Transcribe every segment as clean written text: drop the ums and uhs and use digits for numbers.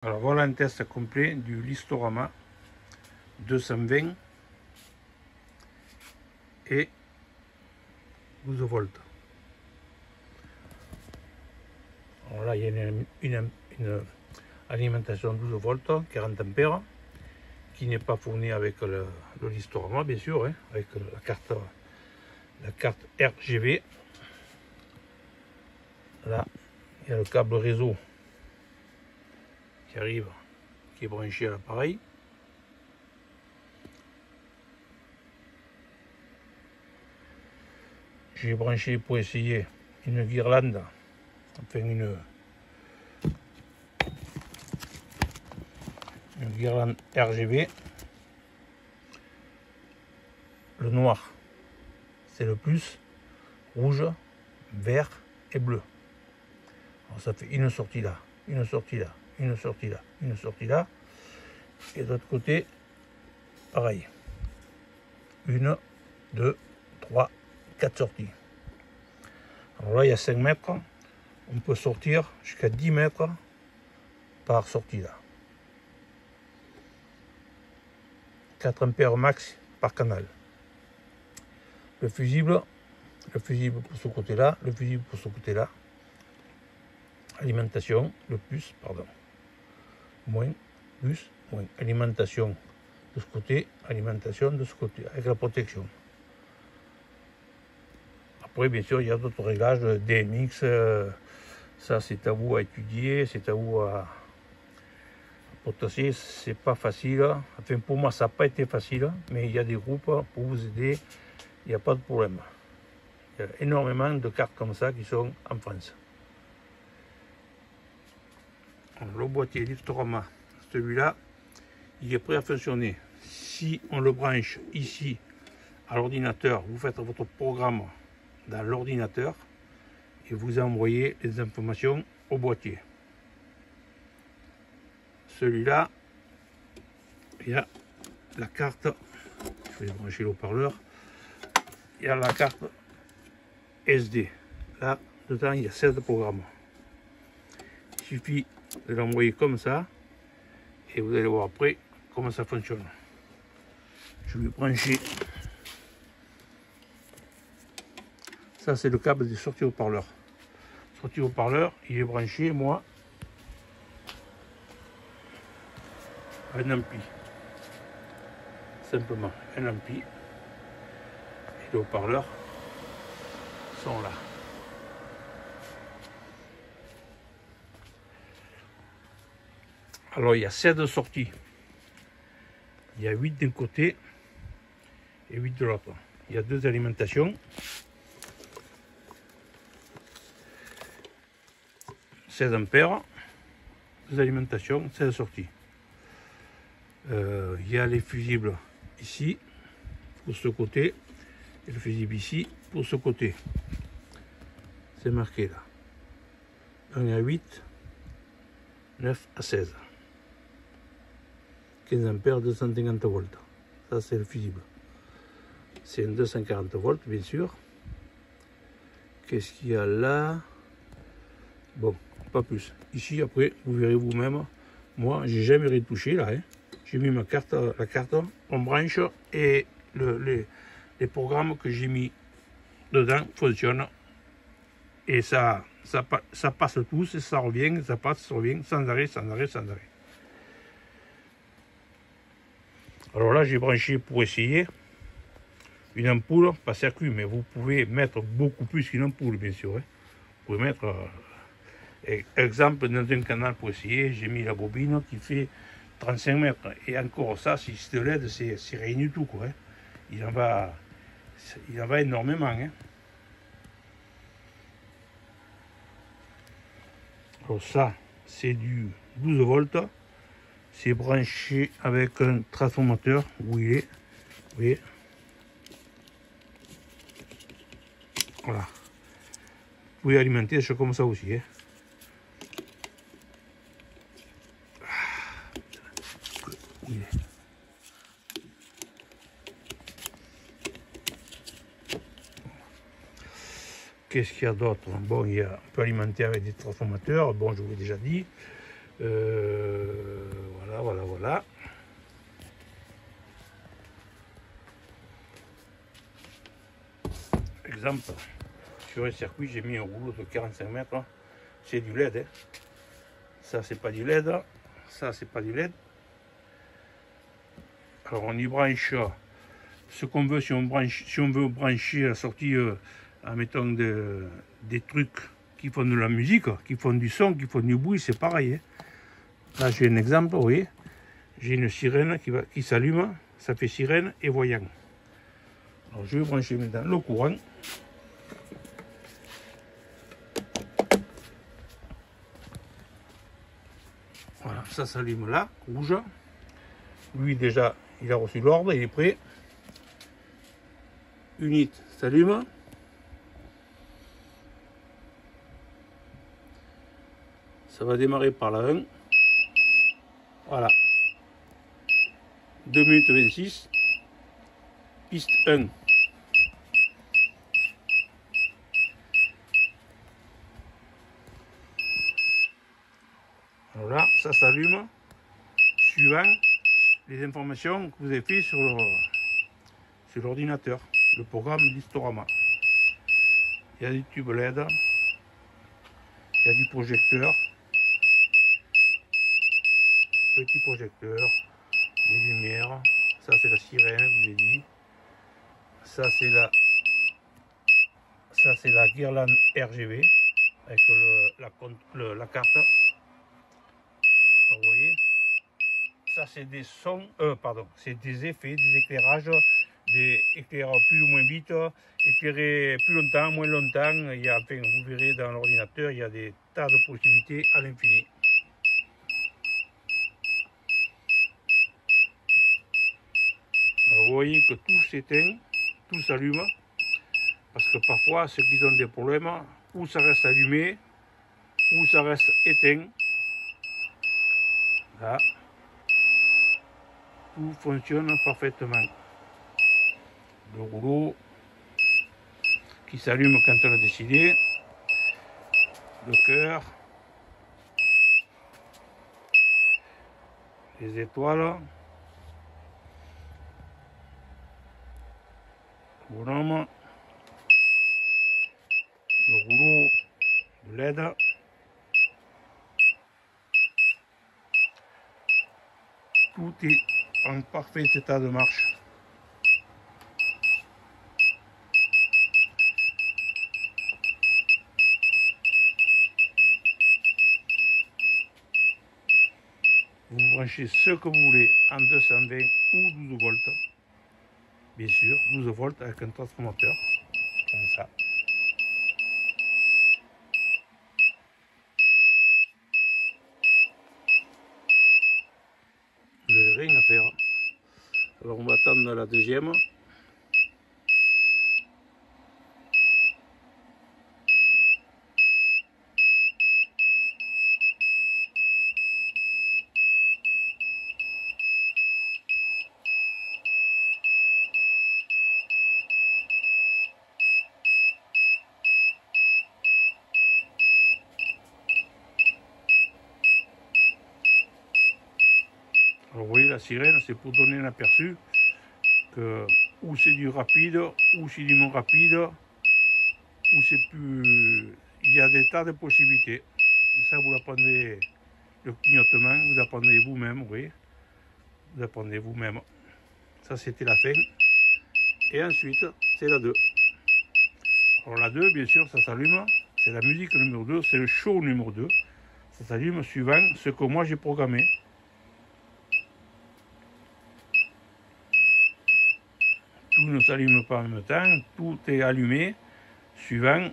Alors voilà un test complet du Listorama 220 et 12 volts. Alors là il y a une alimentation 12 volts, 40 ampères, qui n'est pas fournie avec le Listorama bien sûr, hein, avec la carte RGB. Là il y a le câble réseau qui arrive, qui est branché à l'appareil. J'ai branché pour essayer une guirlande, enfin une guirlande RGB. Le noir c'est le plus, rouge, vert et bleu. Alors ça fait une sortie là, une sortie là, une sortie là, une sortie là, et de l'autre côté pareil, 1, 2, 3, 4 sorties. Alors là il y a 5 mètres, on peut sortir jusqu'à 10 mètres par sortie là, 4 ampères max par canal. Le fusible pour ce côté là, le fusible pour ce côté là, alimentation, le plus, pardon, moins, plus, moins, alimentation de ce côté, alimentation de ce côté, avec la protection. Après, bien sûr, il y a d'autres réglages, DMX, ça c'est à vous à étudier, c'est à vous à potasser, c'est pas facile. Enfin, pour moi, ça n'a pas été facile, mais il y a des groupes pour vous aider, il n'y a pas de problème. Il y a énormément de cartes comme ça qui sont en France. Le boîtier Listorama, celui-là, il est prêt à fonctionner. Si on le branche ici à l'ordinateur, vous faites votre programme dans l'ordinateur et vous envoyez les informations au boîtier. Celui-là, il y a la carte, je vais brancher le haut-parleur, il y a la carte SD. Là, dedans, il y a 16 programmes. Il suffit de l'envoyer comme ça et vous allez voir après comment ça fonctionne. Je vais brancher, ça c'est le câble des sorties haut-parleurs. Sortie haut-parleur, il est branché moi à un ampli, simplement un ampli, et les haut-parleurs sont là. Alors il y a 7 sorties, il y a 8 d'un côté et 8 de l'autre. Il y a 2 alimentations, 16 ampères, 2 alimentations, 16 sorties. Il y a les fusibles ici pour ce côté et le fusible ici pour ce côté. C'est marqué là. 1 à 8, 9 à 16. 15 ampères, 250 volts. Ça c'est le fusible. C'est un 240 volts bien sûr. Qu'est-ce qu'il y a là? Bon, pas plus. Ici après, vous verrez vous-même. Moi, j'ai jamais retouché là. Hein. J'ai mis ma carte, la carte, on branche et les programmes que j'ai mis dedans fonctionnent. Et ça passe tous, et ça revient, ça passe, ça revient, sans arrêt, sans arrêt, sans arrêt. Alors là, j'ai branché pour essayer une ampoule, pas circuit, mais vous pouvez mettre beaucoup plus qu'une ampoule, bien sûr. Hein. Vous pouvez mettre, exemple, dans un canal pour essayer, j'ai mis la bobine qui fait 35 mètres. Et encore ça, si c'est de LED, c'est rien du tout, quoi. Hein. Il en va énormément. Hein. Alors ça, c'est du 12 volts. C'est branché avec un transformateur où il est. Vous voyez. Voilà. Vous pouvez alimenter ça comme ça aussi. Hein. Où il est. Qu'est-ce qu'il y a d'autre? Bon, on peut alimenter avec des transformateurs, bon, je vous l'ai déjà dit. Voilà. Exemple, sur un circuit, j'ai mis un rouleau de 45 mètres. C'est du LED. Hein. Ça, c'est pas du LED. Ça, c'est pas du LED. Alors, on y branche ce qu'on veut. Si on veut brancher la sortie, admettons, des trucs qui font de la musique, qui font du son, qui font du bruit, c'est pareil. Hein. Là, j'ai un exemple, vous voyez. J'ai une sirène qui s'allume. Ça fait sirène et voyant. Alors, je vais brancher maintenant le courant. Voilà, ça s'allume là, rouge. Lui, déjà, il a reçu l'ordre, il est prêt. Unit s'allume. Ça va démarrer par la 1. Voilà. 2 minutes 26. Piste 1. Alors là, ça s'allume suivant les informations que vous avez fait sur l'ordinateur, le programme Listorama. Il y a des tubes LED, il y a du projecteur, petit projecteur, des lumières, ça c'est la sirène que je vous ai dit, ça c'est la guirlande RGB avec la carte. Vous voyez, ça c'est des sons, c'est des effets, des éclairages, des éclaireurs plus ou moins vite, éclairer plus longtemps, moins longtemps. Enfin, vous verrez dans l'ordinateur, il y a des tas de possibilités à l'infini. Vous voyez que tout s'éteint, tout s'allume, parce que parfois ceux qui ont des problèmes, ou ça reste allumé, ou ça reste éteint. Là, tout fonctionne parfaitement. Le rouleau qui s'allume quand on a décidé, le cœur, les étoiles, le bonhomme, le rouleau de LED. Tout est en parfait état de marche. Vous branchez ce que vous voulez en 220 ou 12 volts. Bien sûr, 12 volts avec un transformateur, comme ça. Vous n'avez rien à faire. Alors on va attendre la deuxième. Alors vous voyez la sirène, c'est pour donner un aperçu que ou c'est du rapide, ou c'est du moins rapide, ou c'est plus... Il y a des tas de possibilités. Ça vous apprenez le clignotement, vous apprenez vous-même, oui. Vous apprenez vous-même. Ça c'était la fin. Et ensuite, c'est la 2. Alors la 2, bien sûr, ça s'allume. C'est la musique numéro 2, c'est le show numéro 2. Ça s'allume suivant ce que moi j'ai programmé. Tout ne s'allume pas en même temps, tout est allumé suivant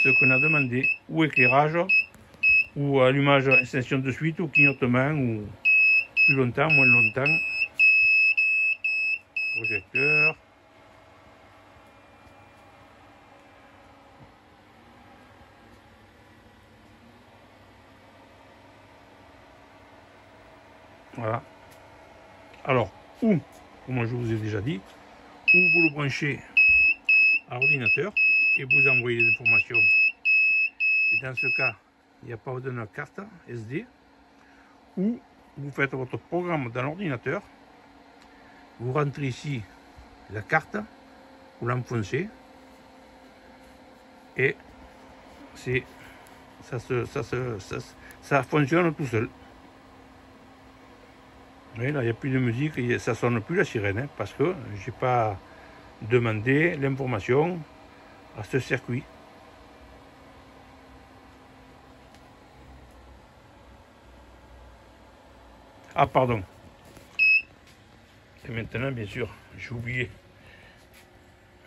ce qu'on a demandé, ou éclairage, ou allumage extension de suite, ou clignotement, ou plus longtemps, moins longtemps, projecteur. Voilà. Alors, ou, comme je vous ai déjà dit, ou vous le branchez à l'ordinateur et vous envoyez les informations. Et dans ce cas, il n'y a pas besoin de carte SD. ou vous faites votre programme dans l'ordinateur, vous rentrez ici la carte, vous l'enfoncez et ça fonctionne tout seul. Et là, il n'y a plus de musique, ça sonne plus la sirène, hein, parce que j'ai pas demandé l'information à ce circuit. Ah, pardon. Et maintenant, bien sûr, j'ai oublié.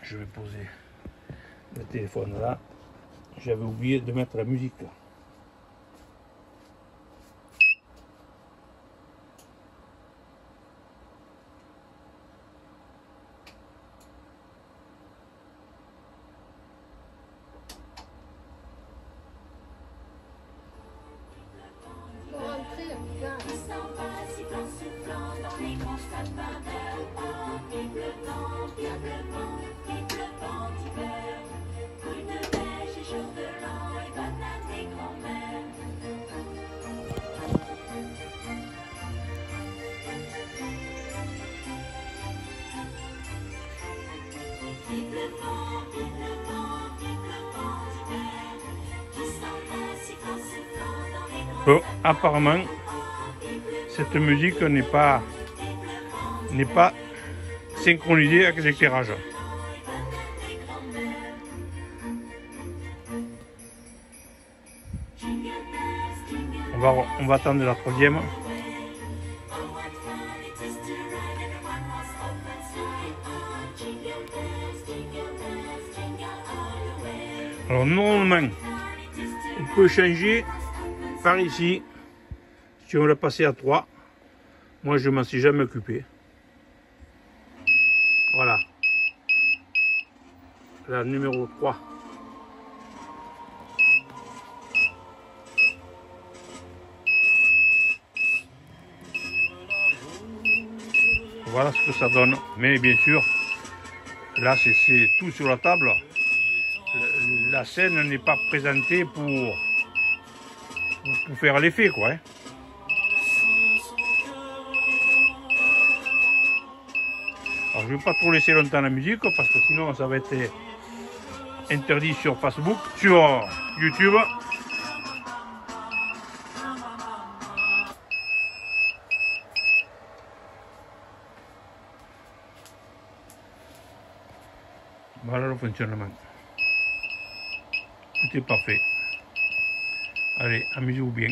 Je vais poser le téléphone là. J'avais oublié de mettre la musique. Bon, apparemment, cette musique n'est pas synchronisée avec l'éclairage. On va attendre la troisième. Alors normalement, on peut changer par ici, si on l'a passé à 3. Moi je m'en suis jamais occupé. Voilà. La numéro 3. Voilà ce que ça donne. Mais bien sûr, là c'est tout sur la table. La scène n'est pas présentée pour faire l'effet, quoi. Hein. Alors je ne vais pas trop laisser longtemps la musique parce que sinon ça va être interdit sur Facebook, sur YouTube. Voilà le fonctionnement. Tout est parfait. Allez, amusez-vous bien.